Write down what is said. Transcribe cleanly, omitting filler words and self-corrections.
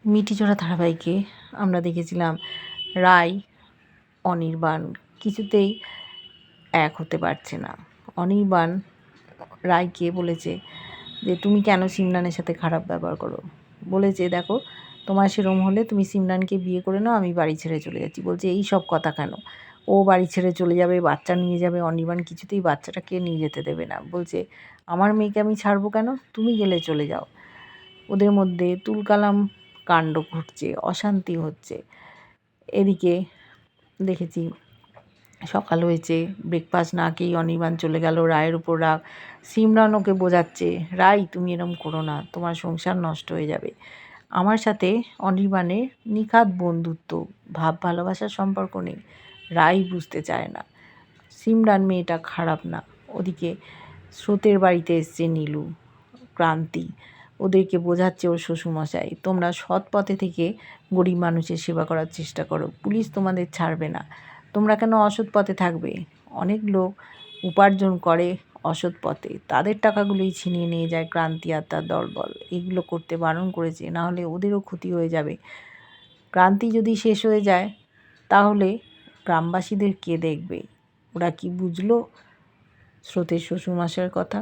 মিটিজোড়া ধারাবাহিকে আমরা দেখেছিলাম রায় অনির্বাণ কিছুতেই এক হতে পারছে না। অনির্বাণ রায়কে বলেছে যে তুমি কেন সিমরানের সাথে খারাপ ব্যবহার করো। বলেছে দেখো তোমার সেরম হলে তুমি সিমরানকে বিয়ে করে নাও, আমি বাড়ি ছেড়ে চলে যাচ্ছি। বলছে এই সব কথা কেন, ও বাড়ি ছেড়ে চলে যাবে, বাচ্চা নিয়ে যাবে। অনির্বাণ কিছুতেই বাচ্চাটাকে নিয়ে যেতে দেবে না। বলছে আমার মেয়েকে আমি ছাড়বো কেন, তুমি গেলে চলে যাও। ওদের মধ্যে তুলকালাম কাণ্ড ঘটছে, অশান্তি হচ্ছে। এদিকে দেখেছি সকাল হয়েছে, ব্রেকফাস্ট না খেয়েই অনির্বাণ চলে গেল। রায়ের উপর রাগ। সিমরান ওকে বোঝাচ্ছে রাই তুমি এরম করো না, তোমার সংসার নষ্ট হয়ে যাবে। আমার সাথে অনির্বাণের নিখাদ বন্ধুত্ব, ভাব ভালোবাসার সম্পর্ক নেই। রাই বুঝতে চায় না সিমরান মেয়েটা খারাপ না। ওদিকে স্রোতের বাড়িতে এসছে নীলু, ক্রান্তি, ওদেরকে বোঝাচ্ছে ওর শ্বশুরমশাই তোমরা সৎ পথে থেকে গরিব মানুষের সেবা করার চেষ্টা করো, পুলিশ তোমাদের ছাড়বে না, তোমরা কেন অসৎ পথে থাকবে। অনেক লোক উপার্জন করে অসৎ পথে, তাদের টাকাগুলোই ছিনিয়ে নিয়ে যায় ক্রান্তি আর তার দলবল। এগুলো করতে বারণ করেছে, না হলে ওদেরও ক্ষতি হয়ে যাবে। ক্রান্তি যদি শেষ হয়ে যায় তাহলে গ্রামবাসীদের কে দেখবে। ওরা কি বুঝলো স্রোতের শ্বশুরমশাইয়ের কথা?